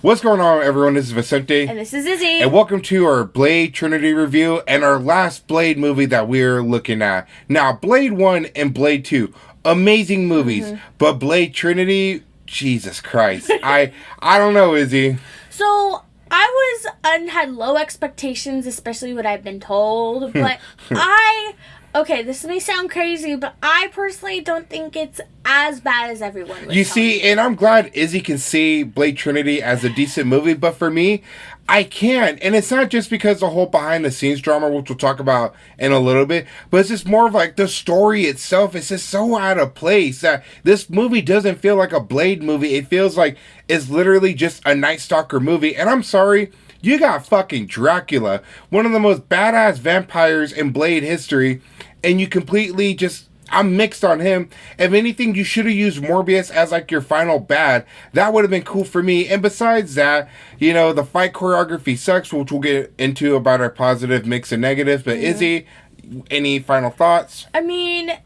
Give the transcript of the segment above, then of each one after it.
What's going on, everyone? This is Vicente. And this is Izzy. And welcome to our Blade Trinity review and our last Blade movie that we're looking at. Now, Blade 1 and Blade 2, amazing movies. Mm-hmm. But Blade Trinity, Jesus Christ. I don't know, Izzy. So, I had low expectations, especially what I've been told. But okay, this may sound crazy, but I personally don't think it's as bad as everyone was. You see, and I'm glad Izzy can see Blade Trinity as a decent movie, but for me, I can't. And it's not just because the whole behind-the-scenes drama, which we'll talk about in a little bit, but it's just more of like the story itself is just so out of place that this movie doesn't feel like a Blade movie. It feels like it's literally just a Night Stalker movie. And I'm sorry, you got fucking Dracula, one of the most badass vampires in Blade history, and you completely just... I'm mixed on him. If anything, you should have used Morbius as like your final bad. That would have been cool for me. And besides that, you know, the fight choreography sucks, which we'll get into about our positive mix and negatives. But Izzy, any final thoughts? I mean,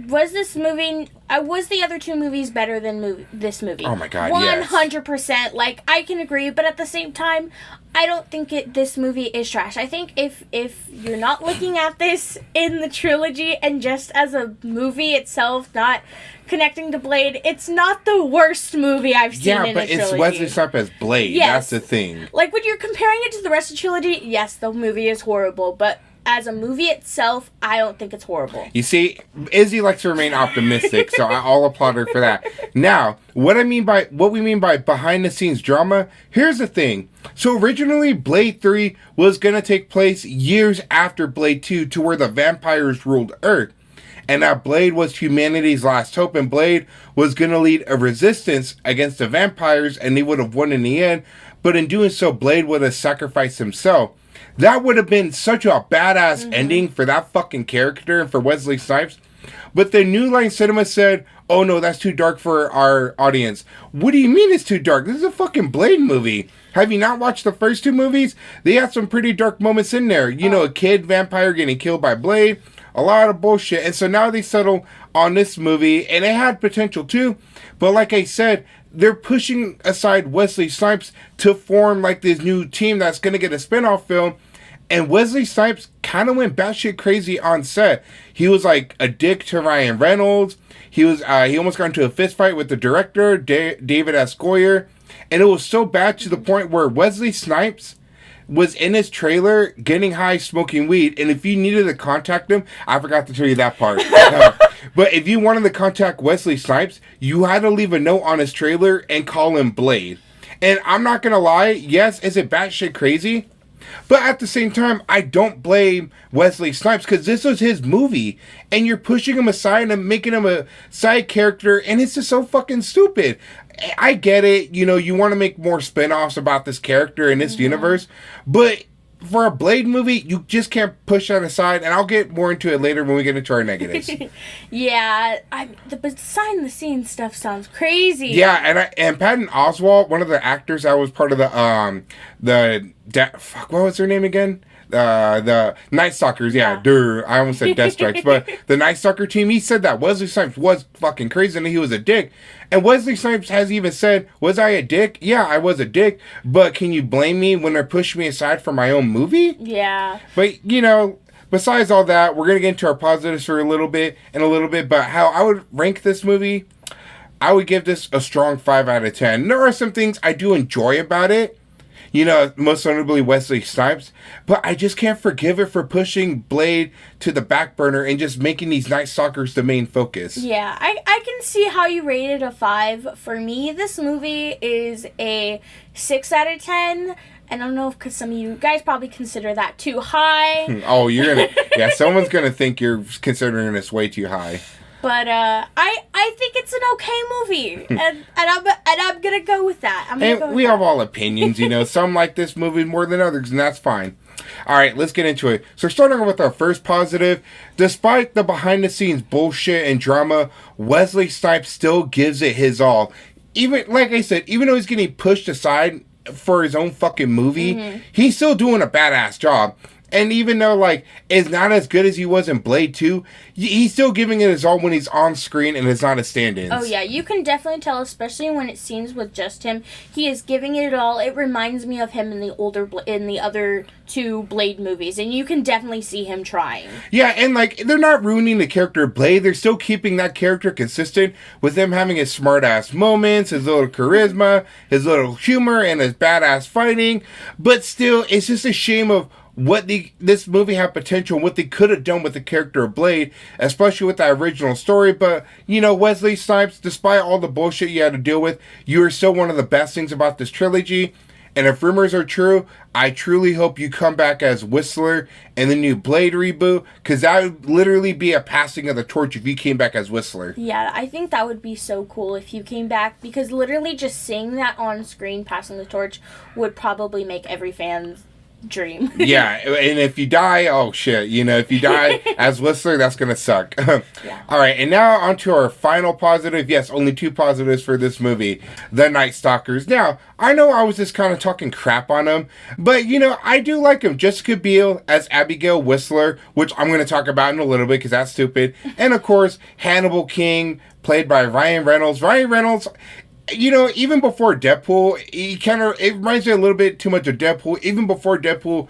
was the other two movies better than this movie? Oh my god, 100%. Yes. Like, I can agree, but at the same time, I don't think this movie is trash. I think if you're not looking at this in the trilogy and just as a movie itself, not connecting to Blade, it's not the worst movie I've seen in a trilogy. Yeah, but it's Wesley Snipes as Blade. Yes. That's the thing. Like, when you're comparing it to the rest of the trilogy, yes, the movie is horrible, but as a movie itself, I don't think it's horrible. You see, Izzy likes to remain optimistic, so I'll applaud her for that. Now, what we mean by behind the scenes drama, here's the thing. So originally, Blade 3 was going to take place years after Blade 2 to where the vampires ruled Earth. And that Blade was humanity's last hope, and Blade was going to lead a resistance against the vampires, and they would have won in the end. But in doing so, Blade would have sacrificed himself. That would have been such a badass ending for that fucking character and for Wesley Snipes. But the New Line Cinema said, oh no, that's too dark for our audience. What do you mean it's too dark? This is a fucking Blade movie. Have you not watched the first two movies? They had some pretty dark moments in there. You know, a kid vampire getting killed by Blade. A lot of bullshit. And so now they settle on this movie. And it had potential too. But like I said, they're pushing aside Wesley Snipes to form like this new team that's going to get a spin-off film. And Wesley Snipes kind of went batshit crazy on set. He was like a dick to Ryan Reynolds. He almost got into a fist fight with the director, David S. Goyer. And it was so bad to the point where Wesley Snipes was in his trailer getting high, smoking weed. And if you needed to contact him, I forgot to tell you that part. But if you wanted to contact Wesley Snipes, you had to leave a note on his trailer and call him Blade. And I'm not going to lie, yes, is it batshit crazy? But at the same time, I don't blame Wesley Snipes because this was his movie. And you're pushing him aside and making him a side character. And it's just so fucking stupid. I get it. You know, you want to make more spinoffs about this character in this universe. But for a Blade movie, you just can't push that aside. And I'll get more into it later when we get into our negatives. Yeah, the behind-the-scenes stuff sounds crazy. Yeah, and Patton Oswalt, one of the actors that was part of what was her name again? The Night Stalkers, I almost said Death Strikes, but the Night Stalker team, he said that Wesley Snipes was fucking crazy and he was a dick. And Wesley Snipes has even said, was I a dick? Yeah, I was a dick, but can you blame me when they're pushing me aside for my own movie? Yeah. But, you know, besides all that, we're going to get into our positives for a little bit, but how I would rank this movie, I would give this a strong 5 out of 10. There are some things I do enjoy about it. You know, most notably Wesley Snipes. But I just can't forgive it for pushing Blade to the back burner and just making these Night Stalkers the main focus. Yeah, I can see how you rated a 5. For me, this movie is a 6 out of 10. I don't know if some of you guys probably consider that too high. Oh, you're going to... Yeah, someone's going to think you're considering this way too high. But I think it's an okay movie, and I'm gonna go with that. We have all opinions, you know. Some like this movie more than others, and that's fine. All right, let's get into it. So starting with our first positive, despite the behind-the-scenes bullshit and drama, Wesley Snipes still gives it his all. Even like I said, even though he's getting pushed aside for his own fucking movie, he's still doing a badass job. And even though, like, it's not as good as he was in Blade 2, he's still giving it his all when he's on screen and it's not a stand-ins. Oh, yeah. You can definitely tell, especially when it scenes with just him. He is giving it all. It reminds me of him in the other 2 Blade movies. And you can definitely see him trying. Yeah, and, like, they're not ruining the character of Blade. They're still keeping that character consistent with him having his smart-ass moments, his little charisma, his little humor, and his badass fighting. But still, it's just a shame of what this movie had potential, what they could have done with the character of Blade, especially with that original story. But, you know, Wesley Snipes, despite all the bullshit you had to deal with, you are still one of the best things about this trilogy. And if rumors are true, I truly hope you come back as Whistler in the new Blade reboot, because that would literally be a passing of the torch if you came back as Whistler. Yeah, I think that would be so cool if you came back, because literally just seeing that on screen, passing the torch, would probably make every fan's dream. Yeah, and if you die, oh shit, you know, if you die as Whistler, that's gonna suck. Yeah. Alright, and now on to our final positive. Yes, only 2 positives for this movie. The Night Stalkers. Now, I know I was just kind of talking crap on them, but, you know, I do like them. Jessica Biel as Abigail Whistler, which I'm gonna talk about in a little bit, because that's stupid. And, of course, Hannibal King, played by Ryan Reynolds. Ryan Reynolds, you know, even before Deadpool, it reminds me a little bit too much of Deadpool, even before Deadpool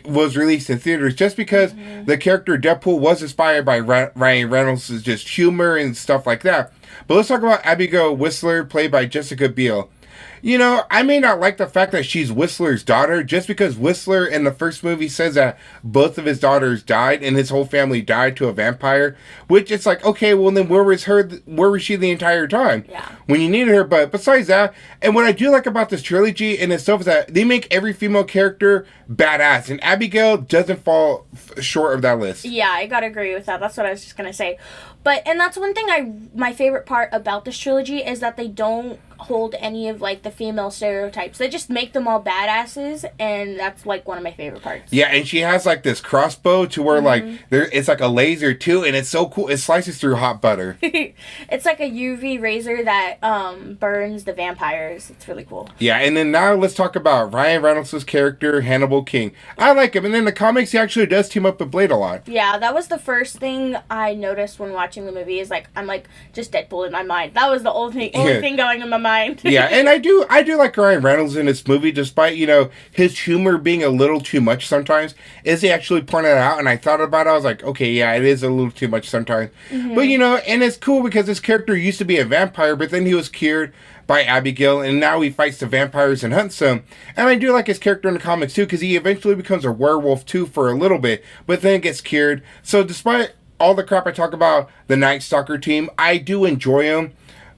was released in theaters, just because the character Deadpool was inspired by Ryan Reynolds' just humor and stuff like that. But let's talk about Abigail Whistler, played by Jessica Biel. You know, I may not like the fact that she's Whistler's daughter, just because Whistler in the first movie says that both of his daughters died and his whole family died to a vampire, which it's like, okay, well then where was she the entire time? Yeah. When you needed her. But besides that, and what I do like about this trilogy and itself is that they make every female character badass, and Abigail doesn't fall short of that list. Yeah, I gotta agree with that. That's what I was just gonna say. And that's one thing my favorite part about this trilogy is that they don't hold any of, like, the female stereotypes. They just make them all badasses, and that's, like, one of my favorite parts. Yeah, and she has, like, this crossbow to where, like, it's like a laser, too, and it's so cool. It slices through hot butter. It's like a UV razor that burns the vampires. It's really cool. Yeah, and then now let's talk about Ryan Reynolds' character, Hannibal King. I like him, and in the comics, he actually does team up with Blade a lot. Yeah, that was the first thing I noticed when watching the movie, is, like, I'm, like, just Deadpool in my mind. That was the only thing going in my mind. Yeah, and I do like Ryan Reynolds in this movie, despite, you know, his humor being a little too much sometimes. As he actually pointed it out, and I thought about it, I was like, okay, yeah, it is a little too much sometimes. But, you know, and it's cool because his character used to be a vampire, but then he was cured by Abigail, and now he fights the vampires and hunts them. And I do like his character in the comics, too, because he eventually becomes a werewolf, too, for a little bit, but then gets cured. So despite all the crap I talk about the Night Stalker team, I do enjoy them.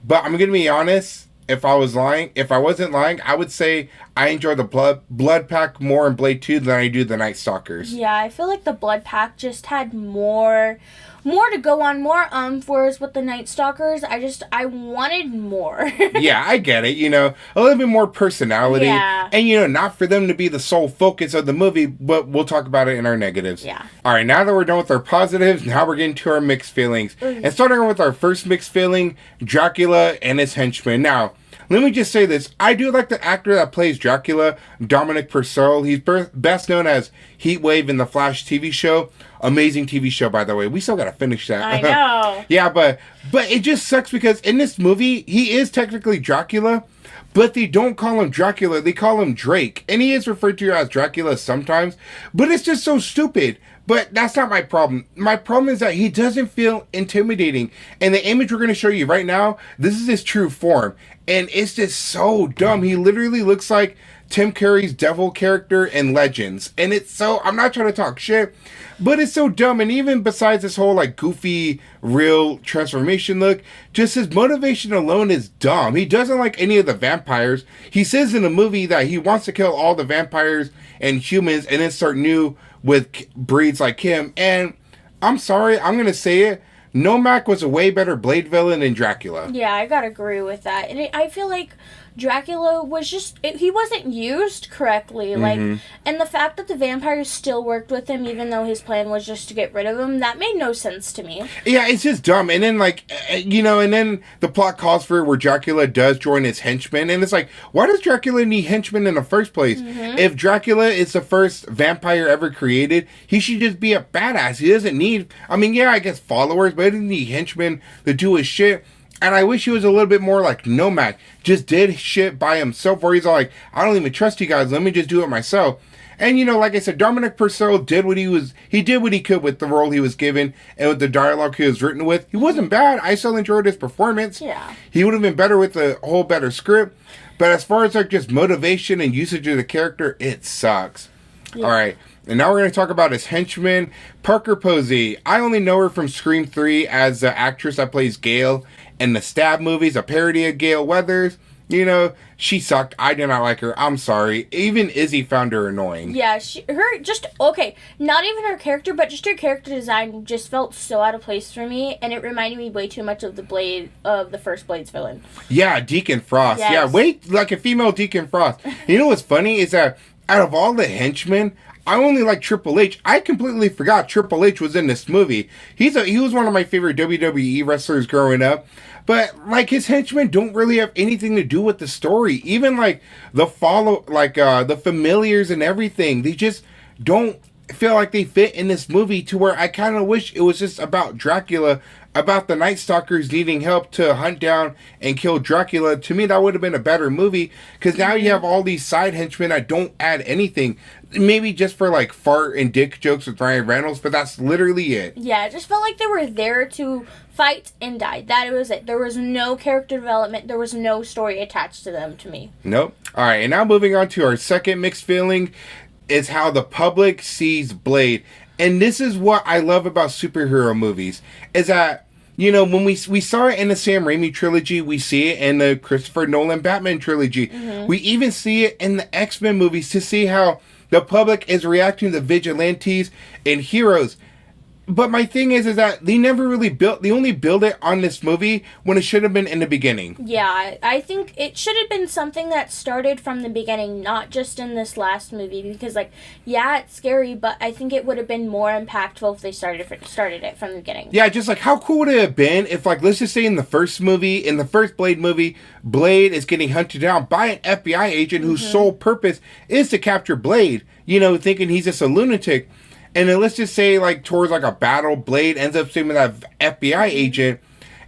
But I'm going to be honest, if I wasn't lying, I would say I enjoy the Blood Pack more in Blade 2 than I do the Night Stalkers. Yeah, I feel like the Blood Pack just had more to go on, whereas with the Night Stalkers, I wanted more. Yeah, I get it, you know, a little bit more personality. Yeah. And, you know, not for them to be the sole focus of the movie, but we'll talk about it in our negatives. Yeah. All right, now that we're done with our positives, now we're getting to our mixed feelings. And starting with our first mixed feeling, Dracula and his henchmen. Now, let me just say this. I do like the actor that plays Dracula, Dominic Purcell. He's best known as Heatwave in the Flash TV show. Amazing TV show, by the way. We still gotta finish that. I know. Yeah, but it just sucks because in this movie, he is technically Dracula, but they don't call him Dracula. They call him Drake. And he is referred to as Dracula sometimes, but it's just so stupid. But that's not my problem. My problem is that he doesn't feel intimidating. And the image we're going to show you right now, this is his true form. And it's just so dumb. He literally looks like Tim Curry's devil character in Legends. And it's so, I'm not trying to talk shit, but it's so dumb. And even besides this whole like goofy, real transformation look, just his motivation alone is dumb. He doesn't like any of the vampires. He says in the movie that he wants to kill all the vampires and humans and then start new with breeds like him. And I'm sorry, I'm going to say it. Nomak was a way better Blade villain than Dracula. Yeah, I gotta agree with that. And I feel like Dracula was just, he wasn't used correctly. Like, and the fact that the vampires still worked with him, even though his plan was just to get rid of him, that made no sense to me. Yeah, it's just dumb. And then, like, and then the plot calls for where Dracula does join his henchmen. And it's like, why does Dracula need henchmen in the first place? If Dracula is the first vampire ever created, he should just be a badass. He doesn't need, I mean, yeah, I guess followers, but he doesn't need henchmen to do his shit. And I wish he was a little bit more like Nomad. Just did shit by himself, where he's all like, I don't even trust you guys. Let me just do it myself. And, like I said, Dominic Purcell did what he did what he could with the role he was given and with the dialogue he was written with. He wasn't bad. I still enjoyed his performance. Yeah. He would have been better with a whole better script. But as far as like just motivation and usage of the character, it sucks. Yeah. All right. And now we're going to talk about his henchman, Parker Posey. I only know her from Scream 3 as the actress that plays Gale in the Stab movies, a parody of Gale Weathers. She sucked. I did not like her. I'm sorry. Even Izzy found her annoying. Yeah, not even her character, but just her character design just felt so out of place for me, and it reminded me way too much of the first Blade's villain. Yeah, Deacon Frost. Yes. Yeah, way like a female Deacon Frost. You know what's funny is that out of all the henchmen, I only like Triple H. I completely forgot Triple H was in this movie. He was one of my favorite WWE wrestlers growing up. But, like, his henchmen don't really have anything to do with the story. Even, like, the familiars and everything. They just don't feel like they fit in this movie, to where I kind of wish it was just about Dracula, about the Night Stalkers needing help to hunt down and kill Dracula. To me, that would have been a better movie, because now you have all these side henchmen that don't add anything. Maybe just for, like, fart and dick jokes with Ryan Reynolds, but that's literally it. Yeah, it just felt like they were there to fight and die. That was it. There was no character development. There was no story attached to them, to me. Nope. All right, and now moving on to our second mixed feeling is how the public sees Blade. And this is what I love about superhero movies, is that, when we saw it in the Sam Raimi trilogy, we see it in the Christopher Nolan Batman trilogy. We even see it in the X-Men movies, to see how the public is reacting to vigilantes and heroes. But my thing is that they only build it on this movie when it should have been in the beginning. Yeah, I think it should have been something that started from the beginning, not just in this last movie. Because, it's scary, but I think it would have been more impactful if they started it from the beginning. Yeah, just how cool would it have been if, let's just say in the first Blade movie, Blade is getting hunted down by an FBI agent whose sole purpose is to capture Blade, thinking he's just a lunatic. And then let's just say, towards, a battle, Blade ends up saving that FBI agent,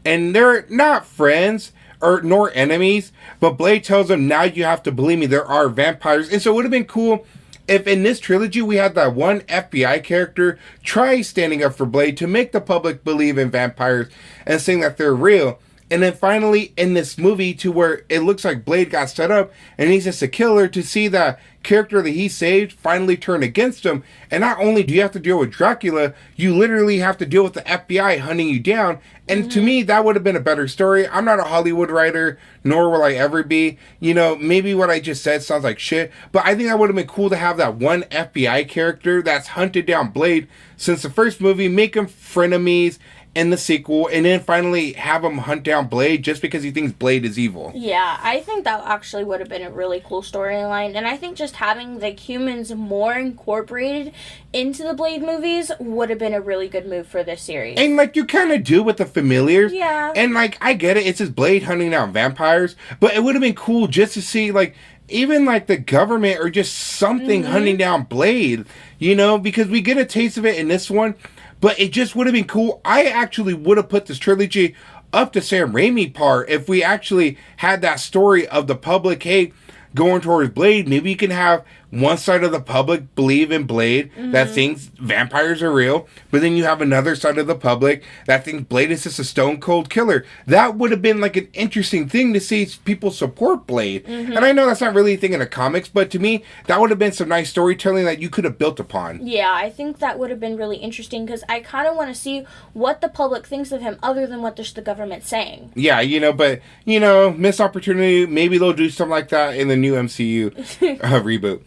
and they're not friends, nor enemies, but Blade tells them, now you have to believe me, there are vampires. And so it would have been cool if in this trilogy we had that one FBI character try standing up for Blade to make the public believe in vampires and saying that they're real. And then finally, in this movie, to where it looks like Blade got set up and he's just a killer, to see that character that he saved finally turn against him. And not only do you have to deal with Dracula, you literally have to deal with the FBI hunting you down. And to me, that would have been a better story. I'm not a Hollywood writer, nor will I ever be. Maybe what I just said sounds like shit, but I think that would have been cool to have that one FBI character that's hunted down Blade since the first movie, make him frenemies in the sequel, and then finally have him hunt down Blade just because he thinks Blade is evil. Yeah, I think that actually would have been a really cool storyline, and I think just having the humans more incorporated into the Blade movies would have been a really good move for this series. And you kind of do with the familiars. Yeah. And I get it, it's just Blade hunting down vampires, but it would have been cool just to see even the government or just something hunting down Blade, because we get a taste of it in this one. But it just would have been cool. I actually would have put this trilogy up to Sam Raimi part if we actually had that story of the public, hey, going towards Blade. Maybe you can have one side of the public believe in Blade, that thinks vampires are real, but then you have another side of the public that thinks Blade is just a stone cold killer. That would have been an interesting thing to see people support Blade. And I know that's not really a thing in the comics, but to me, that would have been some nice storytelling that you could have built upon. Yeah, I think that would have been really interesting, because I kind of want to see what the public thinks of him other than what the government's saying. Yeah, but, missed opportunity. Maybe they'll do something like that in the new MCU reboot.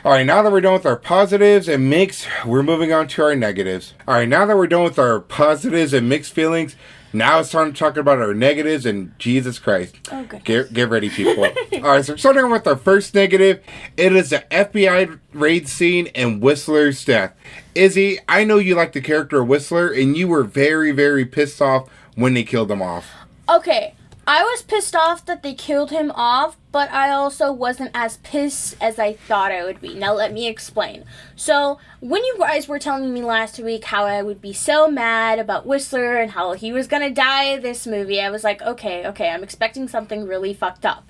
All right, now that we're done with our positives and mixed, we're moving on to our negatives. All right, now that we're done with our positives and mixed feelings, Now it's time to talk about our negatives, and Jesus Christ. Oh, goodness. Get ready, people. All right, so starting with our first negative, it is the FBI raid scene and Whistler's death. Izzy, I know you like the character of Whistler, and you were very, very pissed off when they killed him off. Okay, I was pissed off that they killed him off, but I also wasn't as pissed as I thought I would be. Now let me explain. So, when you guys were telling me last week how I would be so mad about Whistler and how he was gonna die this movie, I was like, okay, I'm expecting something really fucked up.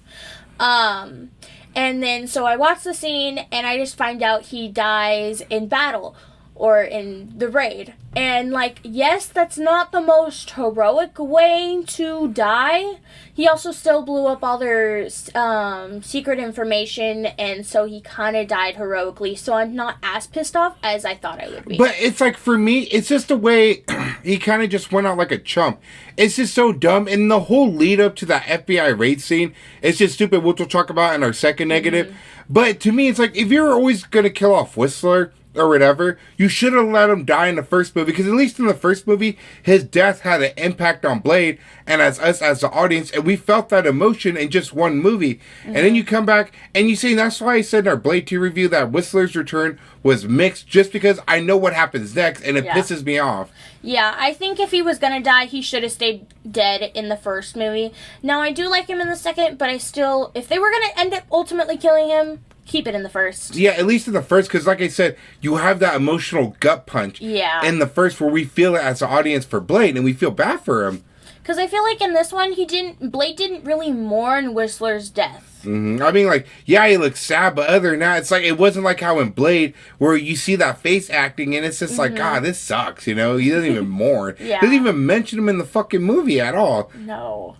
And then, so I watched the scene, and I just find out he dies in battle. Or in the raid. And, like, yes, that's not the most heroic way to die. He also still blew up all their secret information, and so he kind of died heroically. So I'm not as pissed off as I thought I would be. But it's like, for me, it's just the way he kind of just went out like a chump. It's just so dumb. And the whole lead up to that FBI raid scene, it's just stupid, which we'll talk about in our second negative. Mm-hmm. But to me, it's like, if you're always going to kill off Whistler or whatever, you should have let him die in the first movie, because at least in the first movie, his death had an impact on Blade and as us as the audience, and we felt that emotion in just one movie. Mm-hmm. And then you come back and you say, that's why I said in our Blade 2 review that Whistler's return was mixed, just because I know what happens next, and it pisses me off. Yeah, I think if he was gonna die, he should have stayed dead in the first movie. Now, I do like him in the second, but I still, if they were gonna end up ultimately killing him, keep it in the first. Yeah, at least in the first, because like I said, you have that emotional gut punch in the first where we feel it as an audience for Blade, and we feel bad for him. Because I feel like in this one, Blade didn't really mourn Whistler's death. Mm-hmm. I mean, like, yeah, he looks sad, but other than that, it's like, it wasn't like how in Blade, where you see that face acting, and it's just like, God, this sucks, you know? He doesn't even mourn. Doesn't even mention him in the fucking movie at all. No.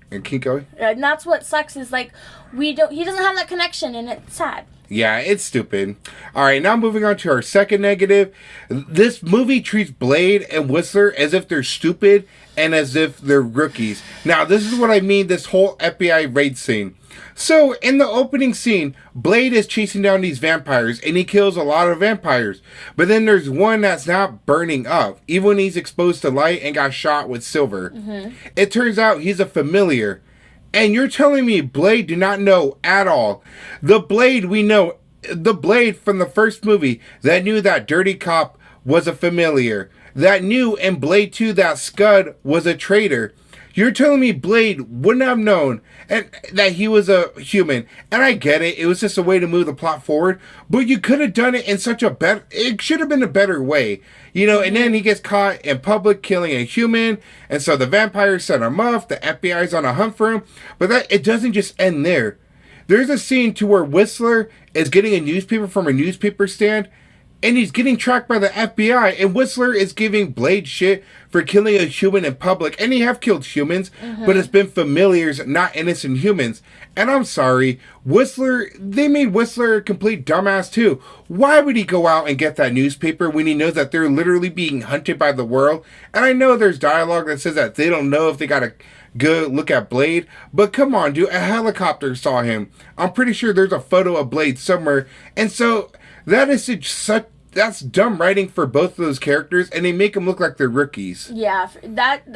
And keep going. And that's what sucks, is like, he doesn't have that connection, and it's sad. Yeah, it's stupid. Alright, now moving on to our second negative. This movie treats Blade and Whistler as if they're stupid and as if they're rookies. Now, this is what I mean, this whole FBI raid scene. So, in the opening scene, Blade is chasing down these vampires, and he kills a lot of vampires. But then there's one that's not burning up, even when he's exposed to light and got shot with silver. Mm-hmm. It turns out he's a familiar. And you're telling me Blade do not know at all. The Blade we know, the Blade from the first movie that knew that Dirty Cop was a familiar. That knew in Blade 2 that Scud was a traitor. You're telling me Blade wouldn't have known and that he was a human. And I get it. It was just a way to move the plot forward. But you could have done it in such a better... It should have been a better way. You know, and then he gets caught in public killing a human. And so the vampires set him up. The FBI's on a hunt for him. But it doesn't just end there. There's a scene to where Whistler is getting a newspaper from a newspaper stand. And he's getting tracked by the FBI, and Whistler is giving Blade shit for killing a human in public. And he have killed humans, but it's been familiars, not innocent humans. And I'm sorry, they made Whistler a complete dumbass too. Why would he go out and get that newspaper when he knows that they're literally being hunted by the world? And I know there's dialogue that says that they don't know if they gotta go look at Blade, but come on, dude, a helicopter saw him. I'm pretty sure there's a photo of Blade somewhere. And so... that's dumb writing for both of those characters, and they make them look like they're rookies. Yeah,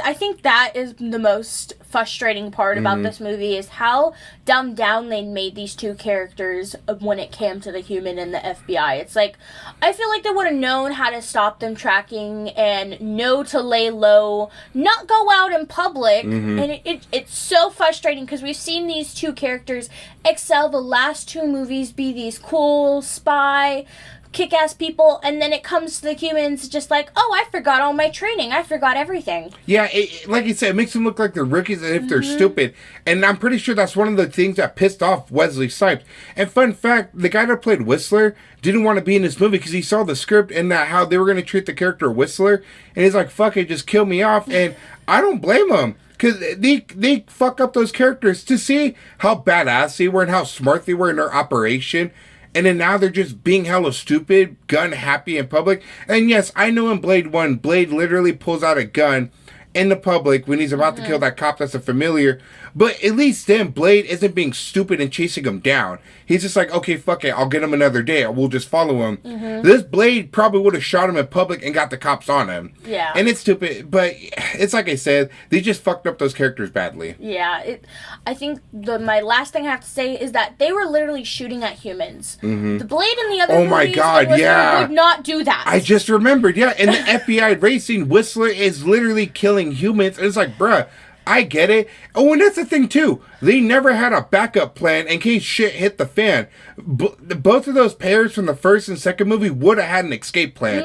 I think that is the most frustrating part about this movie, is how dumbed down they made these two characters when it came to the human and the FBI. It's like, I feel like they would have known how to stop them tracking and know to lay low, not go out in public, and it's so frustrating because we've seen these two characters excel the last two movies, be these cool spy kick-ass people, and then it comes to the humans just like, oh, I forgot all my training. I forgot everything. Yeah, like you said, it makes them look like they're rookies and if they're stupid. And I'm pretty sure that's one of the things that pissed off Wesley Snipes. And fun fact, the guy that played Whistler didn't want to be in this movie because he saw the script and that how they were going to treat the character Whistler. And he's like, fuck it, just kill me off. And I don't blame him. Because they fuck up those characters to see how badass they were and how smart they were in their operation. And then now they're just being hella stupid, gun happy in public. And yes, I know in Blade 1, Blade literally pulls out a gun in the public when he's about to kill that cop that's a familiar. But at least then Blade isn't being stupid and chasing him down. He's just like, okay, fuck it, I'll get him another day. We'll just follow him. This Blade probably would have shot him in public and got the cops on him. Yeah. And it's stupid, but it's like I said, they just fucked up those characters badly. Yeah. I think my last thing I have to say is that they were literally shooting at humans. The Blade and the other movies, my God, would not do that. I just remembered, in the FBI racing, Whistler is literally killing humans. And it's like, bruh, I get it. Oh, and that's the thing, too. They never had a backup plan in case shit hit the fan. Both of those pairs from the first and second movie would have had an escape plan.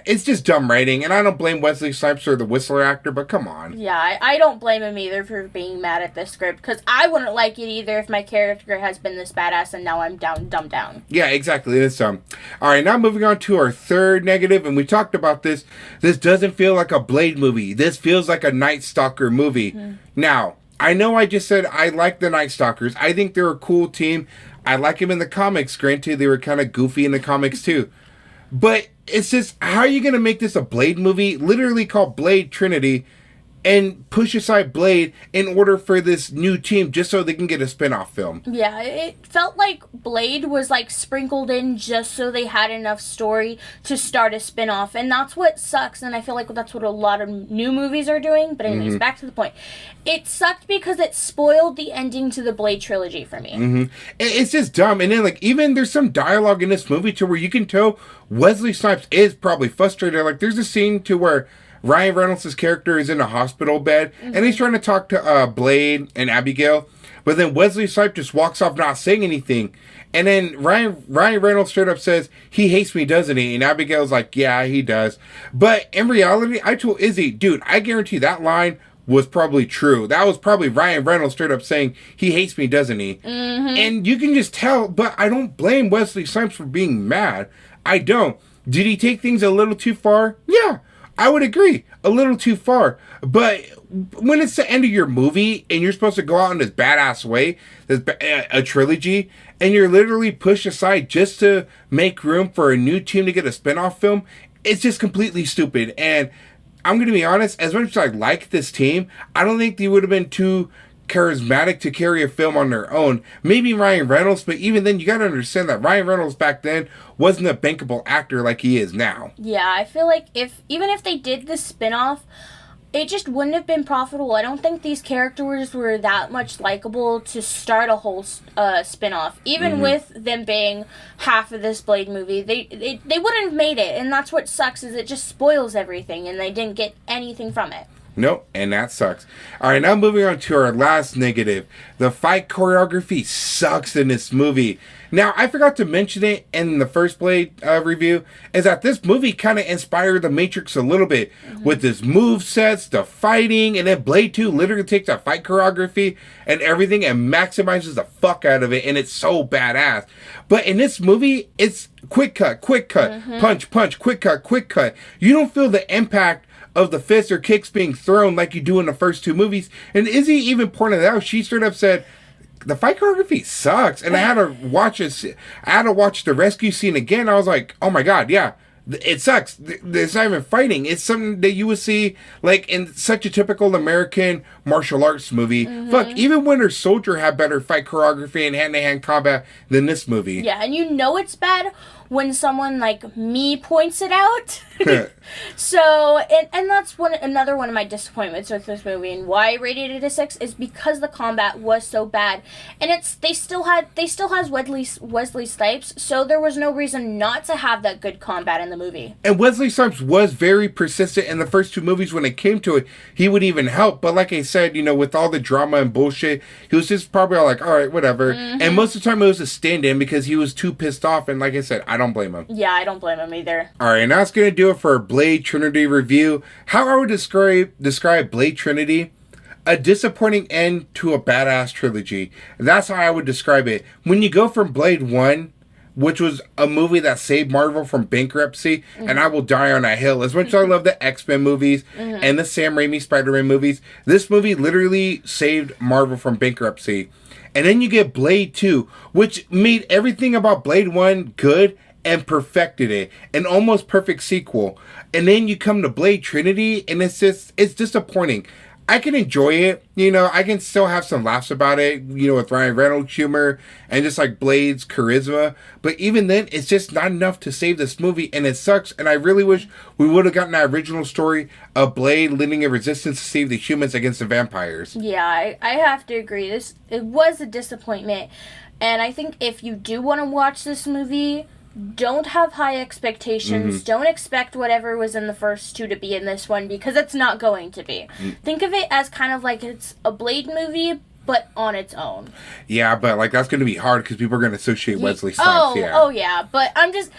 It's just dumb writing, and I don't blame Wesley Snipes or the Whistler actor, but come on. Yeah, I don't blame him either for being mad at this script, because I wouldn't like it either if my character has been this badass and now I'm dumbed down. Yeah, exactly. It's All right, now moving on to our third negative, and we talked about this. This doesn't feel like a Blade movie. This feels like a Night Stalker movie. Now, I know I just said I like the Night Stalkers. I think they're a cool team. I like them in the comics. Granted, they were kind of goofy in the comics too. But it's just, how are you going to make this a Blade movie? Literally called Blade Trinity. And push aside Blade in order for this new team just so they can get a spin-off film. Yeah, it felt like Blade was like sprinkled in just so they had enough story to start a spin-off. And that's what sucks. And I feel like that's what a lot of new movies are doing. But anyways, back to the point. It sucked because it spoiled the ending to the Blade trilogy for me. It's just dumb. And then even there's some dialogue in this movie to where you can tell Wesley Snipes is probably frustrated. Like there's a scene to where Ryan Reynolds' character is in a hospital bed, and he's trying to talk to Blade and Abigail, but then Wesley Snipes just walks off not saying anything. And then Ryan Reynolds straight up says, he hates me, doesn't he? And Abigail's like, yeah, he does. But in reality, I told Izzy, dude, I guarantee that line was probably true. That was probably Ryan Reynolds straight up saying, he hates me, doesn't he? And you can just tell, but I don't blame Wesley Snipes for being mad. I don't. Did he take things a little too far? Yeah. I would agree, a little too far. But when it's the end of your movie and you're supposed to go out in this badass way, a trilogy, and you're literally pushed aside just to make room for a new team to get a spinoff film, it's just completely stupid. And I'm going to be honest, as much as I like this team, I don't think they would have been too charismatic to carry a film on their own. Maybe Ryan Reynolds, but even then you got to understand that Ryan Reynolds back then wasn't a bankable actor like he is now. Yeah, I feel like even if they did the spin-off, it just wouldn't have been profitable. I don't think these characters were that much likable to start a whole spin-off. Even with them being half of this Blade movie, they wouldn't have made it, and that's what sucks, is it just spoils everything and they didn't get anything from it. Nope, and that sucks. All right, now moving on to our last negative. The fight choreography sucks in this movie. Now, I forgot to mention it in the first Blade review, is that this movie kind of inspired The Matrix a little bit with this move sets, the fighting, and then Blade 2 literally takes that fight choreography and everything and maximizes the fuck out of it, and it's so badass. But in this movie, it's quick cut, punch, quick cut. You don't feel the impact of the fists or kicks being thrown like you do in the first two movies. And Izzy even pointed out, she straight up said, the fight choreography sucks. And I had to watch the rescue scene again. I was like, oh my God, yeah, it sucks. There's not even fighting. It's something that you would see like in such a typical American martial arts movie. Fuck, even Winter Soldier had better fight choreography and hand-to-hand combat than this movie. Yeah, and you know it's bad when someone like me points it out. So, and that's another one of my disappointments with this movie, and why I rated it a 6 is because the combat was so bad, and they still has Wesley Snipes, so there was no reason not to have that good combat in the movie. And Wesley Snipes was very persistent in the first two movies. When it came to it, he would even help, but like I said, with all the drama and bullshit, he was just probably all like, all right, whatever. And most of the time it was a stand-in because he was too pissed off, and like I said, I don't blame him. Yeah, I don't blame him either. All right, now that's gonna do it for Blade Trinity review. How I would describe Blade Trinity: a disappointing end to a badass trilogy. That's how I would describe it. When you go from Blade 1, which was a movie that saved Marvel from bankruptcy, and I will die on that hill. As much as I love the X-Men movies and the Sam Raimi Spider-Man movies, this movie literally saved Marvel from bankruptcy. And then you get Blade 2, which made everything about Blade 1 good and perfected it. An almost perfect sequel. And then you come to Blade Trinity, and it's disappointing. I can enjoy it, you know, I can still have some laughs about it, you know, with Ryan Reynolds' humor and just like Blade's charisma, but even then, it's just not enough to save this movie, and it sucks, and I really wish we would have gotten that original story of Blade leading a resistance to save the humans against the vampires. Yeah, I have to agree. It was a disappointment, and I think if you do want to watch this movie, don't have high expectations. Mm-hmm. Don't expect whatever was in the first two to be in this one, because it's not going to be. Think of it as kind of like it's a Blade movie, but on its own. Yeah, but like that's going to be hard because people are going to associate Wesley Snipes. Oh yeah. But I'm just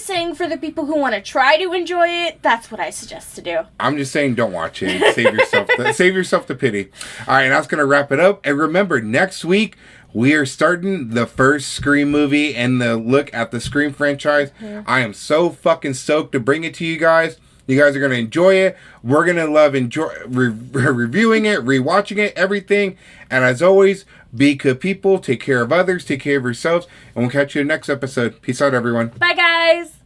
saying, for the people who want to try to enjoy it, that's what I suggest to do. I'm just saying, don't watch it. Save yourself the pity. All right, that's going to wrap it up. And remember, next week we are starting the first Scream movie and the look at the Scream franchise. Mm-hmm. I am so fucking stoked to bring it to you guys. You guys are going to enjoy it. We're going to love reviewing it, rewatching it, everything. And as always, be good people. Take care of others. Take care of yourselves. And we'll catch you in the next episode. Peace out, everyone. Bye, guys.